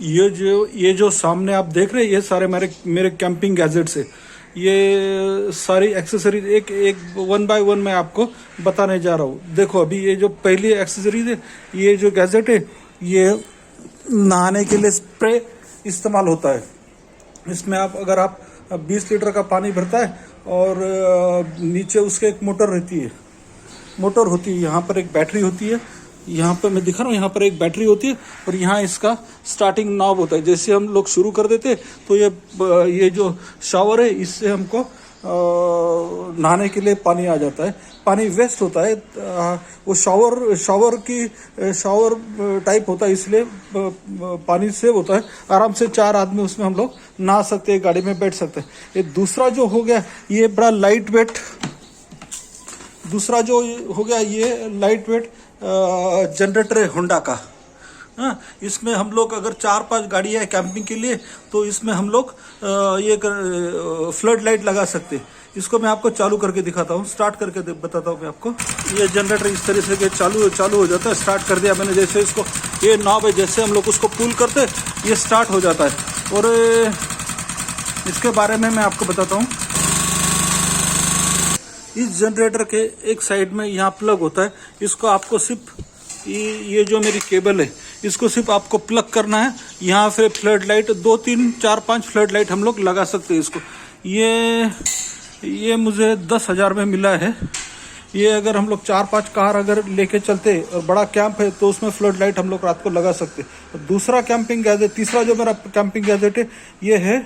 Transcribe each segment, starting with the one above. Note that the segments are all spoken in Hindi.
ये जो सामने आप देख रहे हैं, ये सारे मेरे मेरे कैंपिंग गैजेट्स है। ये सारी एक्सेसरीज एक एक 1 बाय 1 मैं आपको बताने जा रहा हूँ। देखो अभी ये जो पहली एक्सेसरीज है, ये जो गैजेट है, ये नहाने के लिए स्प्रे इस्तेमाल होता है। इसमें अगर आप 20 लीटर का पानी भरता है और नीचे उसके एक मोटर रहती है, मोटर होती है, यहाँ पर एक बैटरी होती है, यहाँ पर मैं दिखा रहा हूँ, यहाँ पर एक बैटरी होती है और यहाँ इसका स्टार्टिंग नॉब होता है। जैसे हम लोग शुरू कर देते तो ये जो शावर है, इससे हमको नहाने के लिए पानी आ जाता है। पानी वेस्ट होता है, वो शावर टाइप होता है, इसलिए पानी सेव होता है। आराम से 4 आदमी उसमें हम लोग नहा सकते हैं, गाड़ी में बैठ सकते हैं। ये दूसरा जो हो गया, ये बड़ा लाइट वेट, दूसरा जो हो गया ये लाइट वेट जनरेटर है होंडा का। हाँ, इसमें हम लोग अगर 4-5 गाड़ी है कैंपिंग के लिए, तो इसमें हम लोग ये फ्लड लाइट लगा सकते हैं। इसको मैं आपको चालू करके दिखाता हूँ, स्टार्ट करके बताता हूँ मैं आपको। ये जनरेटर इस तरह से चालू हो जाता है। स्टार्ट कर दिया मैंने, जैसे इसको ये नॉब है, जैसे हम लोग उसको पुल करते ये स्टार्ट हो जाता है। और इसके बारे में मैं आपको बताता हूँ। इस जनरेटर के एक साइड में यहाँ प्लग होता है, इसको आपको सिर्फ ये जो मेरी केबल है, इसको सिर्फ आपको प्लग करना है। यहाँ से फ्लड लाइट 2, 3, 4, 5 फ्लड लाइट हम लोग लगा सकते हैं इसको। ये मुझे 10,000 में मिला है। ये अगर हम लोग 4-5 कार अगर लेके चलते और बड़ा कैंप है, तो उसमें फ्लड लाइट हम लोग रात को लगा सकते। दूसरा कैंपिंग गैजेट, तीसरा जो मेरा कैंपिंग गैजेट है, ये है।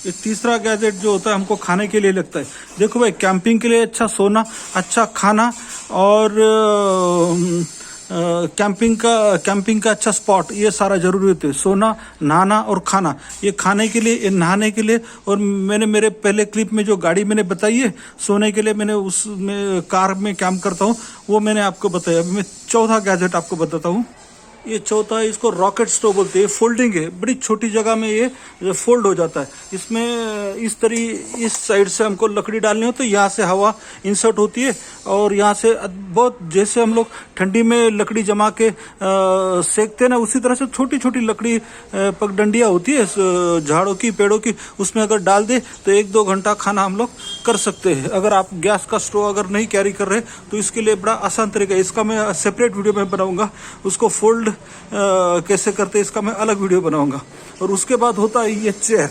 ये तीसरा गैजेट जो होता है हमको खाने के लिए लगता है। देखो भाई, कैंपिंग के लिए अच्छा सोना, अच्छा खाना और कैंपिंग का अच्छा स्पॉट, ये सारा जरूरी होता है। सोना, नहाना और खाना, ये खाने के लिए, ये नहाने के लिए। और मैंने मेरे पहले क्लिप में जो गाड़ी मैंने बताई है सोने के लिए, मैंने उसमें कार में कैंप करता हूँ, वो मैंने आपको बताया। अभी मैं चौथा गैजेट आपको बताता हूँ। ये चौथा है, इसको रॉकेट स्टोव बोलते हैं। फोल्डिंग है, बड़ी छोटी जगह में ये फोल्ड हो जाता है। इसमें इस साइड से हमको लकड़ी डालनी हो तो यहाँ से हवा इंसर्ट होती है, और यहाँ से बहुत, जैसे हम लोग ठंडी में लकड़ी जमा के सेकते हैं ना, उसी तरह से छोटी छोटी लकड़ी पगडंडियाँ होती है झाड़ों की, पेड़ों की, उसमें अगर डाल दे तो 1-2 घंटा खाना हम लोग कर सकते हैं। अगर आप गैस का स्टोव अगर नहीं कैरी कर रहे तो इसके लिए बड़ा आसान तरीका है। इसका मैं सेपरेट वीडियो में बनाऊंगा। उसको फोल्ड कैसे करते हैं इसका मैं अलग वीडियो बनाऊंगा। और उसके बाद होता है ये चेयर।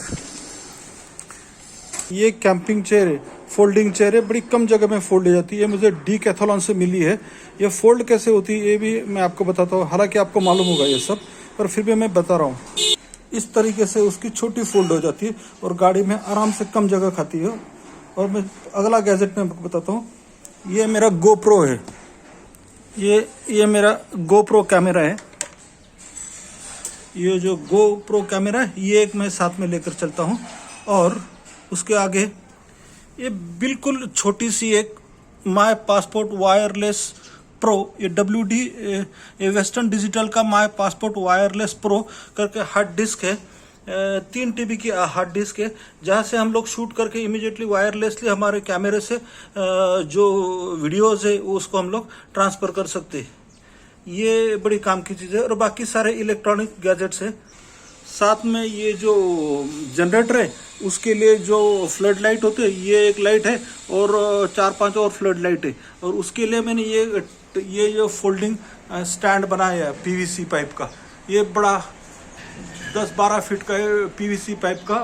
ये कैंपिंग चेयर है, फोल्डिंग चेयर है, बड़ी कम जगह में फोल्ड हो जाती है। मुझे डीकैथलॉन से मिली है। ये फोल्ड कैसे होती है ये भी मैं आपको बताता हूँ, हालांकि आपको मालूम होगा ये सब, पर फिर भी मैं बता रहा हूँ। इस तरीके से उसकी छोटी फोल्ड हो जाती है और गाड़ी में आराम से कम जगह खाती है। और मैं अगला गैजेट में आपको बताता हूँ। ये मेरा गोप्रो है, ये मेरा गोप्रो कैमरा है। ये जो गोप्रो कैमरा है, ये एक मैं साथ में लेकर चलता हूँ। और उसके आगे ये बिल्कुल छोटी सी एक माय पासपोर्ट वायरलेस प्रो, ये WD, ये वेस्टर्न डिजिटल का माय पासपोर्ट वायरलेस प्रो करके हार्ड डिस्क है। 3 TB की हार्ड डिस्क है, जहाँ से हम लोग शूट करके इमीडिएटली वायरलेसली हमारे कैमरे से जो वीडियोस है उसको हम लोग ट्रांसफर कर सकते हैं। ये बड़ी काम की चीज़ है। और बाकी सारे इलेक्ट्रॉनिक गैजेट्स है। साथ में ये जो जनरेटर है उसके लिए जो फ्लड लाइट होते हैं, ये एक लाइट है और 4-5 और फ्लड लाइट है। और उसके लिए मैंने ये जो फोल्डिंग स्टैंड बनाया है PVC पाइप का, ये बड़ा 10-12 फीट का PVC पाइप का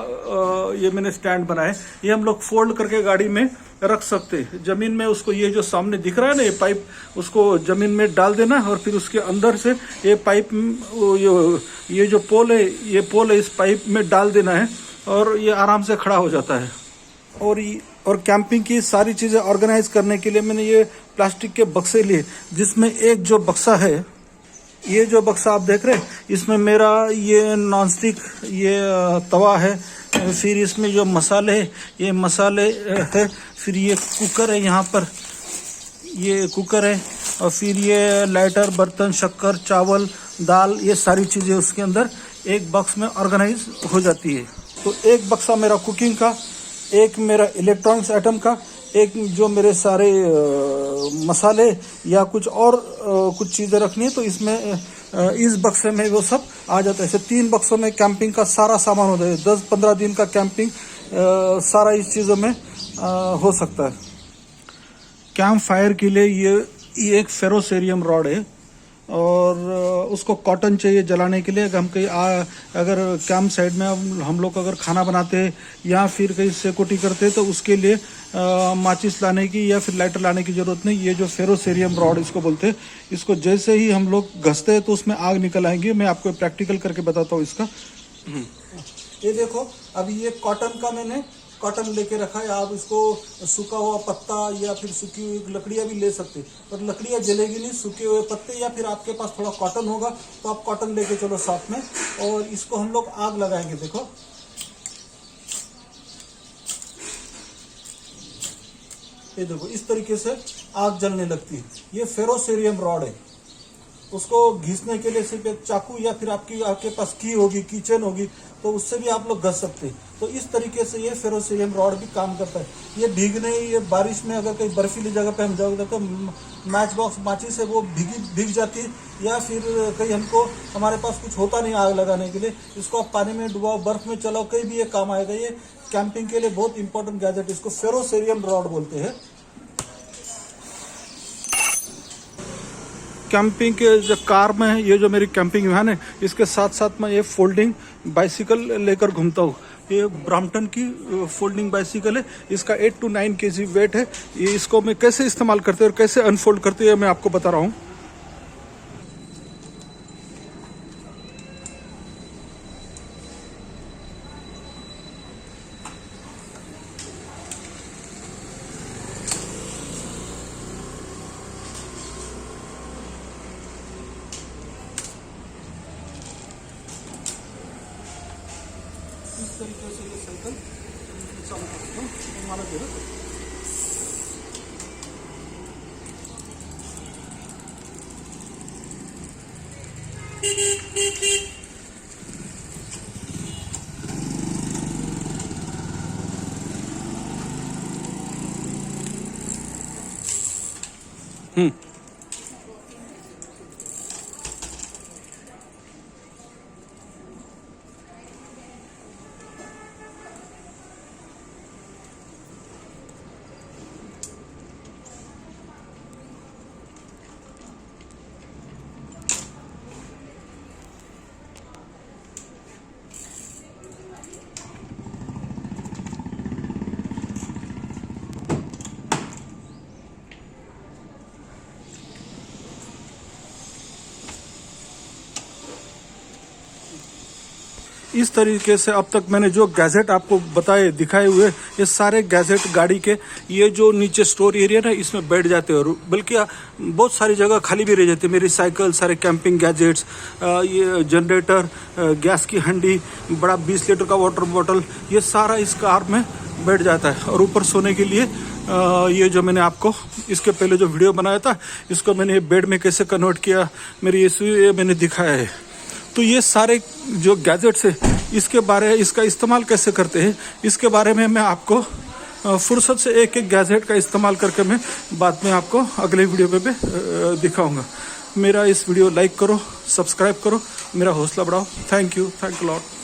ये मैंने स्टैंड बनाया है। ये हम लोग फोल्ड करके गाड़ी में रख सकते हैं। जमीन में उसको, ये जो सामने दिख रहा है ना ये पाइप, उसको जमीन में डाल देना और फिर उसके अंदर से ये पाइप, ये जो पोल है, ये पोल है, इस पाइप में डाल देना है और ये आराम से खड़ा हो जाता है। और कैंपिंग की सारी चीज़ें ऑर्गेनाइज करने के लिए मैंने ये प्लास्टिक के बक्से लिए, जिसमें एक जो बक्सा है, ये जो बक्सा आप देख रहे हैं, इसमें मेरा ये नॉनस्टिक ये तवा है। फिर इसमें जो मसाले है, ये मसाले है। फिर ये कुकर है, यहाँ पर ये कुकर है। और फिर ये लाइटर, बर्तन, शक्कर, चावल, दाल, ये सारी चीज़ें उसके अंदर एक बक्स में ऑर्गेनाइज हो जाती है। तो एक बक्सा मेरा कुकिंग का, एक मेरा इलेक्ट्रॉनिक्स आइटम का, एक जो मेरे सारे मसाले या कुछ और कुछ चीज़ें रखनी है तो इसमें इस बक्से में वो सब आ जाता है। ऐसे 3 बक्सों में कैंपिंग का सारा सामान होता है। 10-15 दिन का कैंपिंग सारा इस चीज़ों में हो सकता है। कैंप फायर के लिए ये एक फेरोसेरियम रॉड है और उसको कॉटन चाहिए जलाने के लिए। हम कहीं अगर कैंप साइड में हम लोग अगर खाना बनाते हैं या फिर कहीं सिक्योरिटी करते हैं तो उसके लिए माचिस लाने की या फिर लाइटर लाने की ज़रूरत नहीं। ये जो फेरोसेरियम रॉड इसको बोलते हैं, इसको जैसे ही हम लोग घसते हैं तो उसमें आग निकल आएंगी। मैं आपको प्रैक्टिकल करके बताता हूँ इसका। ये देखो, अभी ये कॉटन का मैंने कॉटन लेके रखा है। आप इसको सूखा हुआ पत्ता या फिर सूखी हुई लकड़ियां भी ले सकते हैं, पर लकड़ियां जलेगी नहीं। सूखे हुए पत्ते या फिर आपके पास थोड़ा कॉटन होगा तो आप कॉटन लेके चलो साथ में, और इसको हम लोग आग लगाएंगे। देखो, ये देखो, इस तरीके से आग जलने लगती है। ये फेरोसेरियम रॉड है। उसको घिसने के लिए सिर्फ एक चाकू या फिर आपके पास की होगी, कीचेन होगी, तो उससे भी आप लोग घस सकते हैं। तो इस तरीके से ये फेरोसेरियम रॉड भी काम करता है। ये भीगने, ये बारिश में अगर कहीं बर्फीली जगह पे हम जाओगे तो मैच बॉक्स माचिस से वो भीग जाती है, या फिर कहीं हमारे पास कुछ होता नहीं आग लगाने के लिए, इसको आप पानी में डुबाओ, बर्फ में चलाओ, कहीं भी ये काम आएगा। ये कैंपिंग के लिए बहुत इंपॉर्टेंट गैजेट, इसको फेरोसेरियम रॉड बोलते हैं। कैंपिंग के जो कार में है, ये जो मेरी कैंपिंग वैन है, इसके साथ साथ मैं ये फोल्डिंग बाइसिकल लेकर घूमता हूँ। ये ब्रॉम्पटन की फोल्डिंग बाइसिकल है। इसका 8 to 9 kg वेट है। ये इसको मैं कैसे इस्तेमाल करते हैं और कैसे अनफोल्ड करते हैं मैं आपको बता रहा हूँ। इस तरीके से ये साइकिल चालू करता हूँ। हमारा इस तरीके से अब तक मैंने जो गैजेट आपको बताए, दिखाए हुए, ये सारे गैजेट गाड़ी के ये जो नीचे स्टोर एरिया ना, इसमें बैठ जाते हैं। और बल्कि बहुत सारी जगह खाली भी रह जाती है। मेरी साइकिल, सारे कैंपिंग गैजेट्स, ये जनरेटर, गैस की हंडी, बड़ा 20 लीटर का वाटर बॉटल, ये सारा इस कार में बैठ जाता है। और ऊपर सोने के लिए ये जो मैंने आपको इसके पहले जो वीडियो बनाया था, इसको मैंने बेड में कैसे कन्वर्ट किया, मेरी ये मैंने दिखाया है। तो ये सारे जो गैजेट्स है, इसका इस्तेमाल कैसे करते हैं, इसके बारे में मैं आपको फुर्सत से एक एक गैजेट का इस्तेमाल करके मैं बाद में आपको अगले वीडियो पे दिखाऊंगा। मेरा इस वीडियो लाइक करो, सब्सक्राइब करो, मेरा हौसला बढ़ाओ। Thank you lot.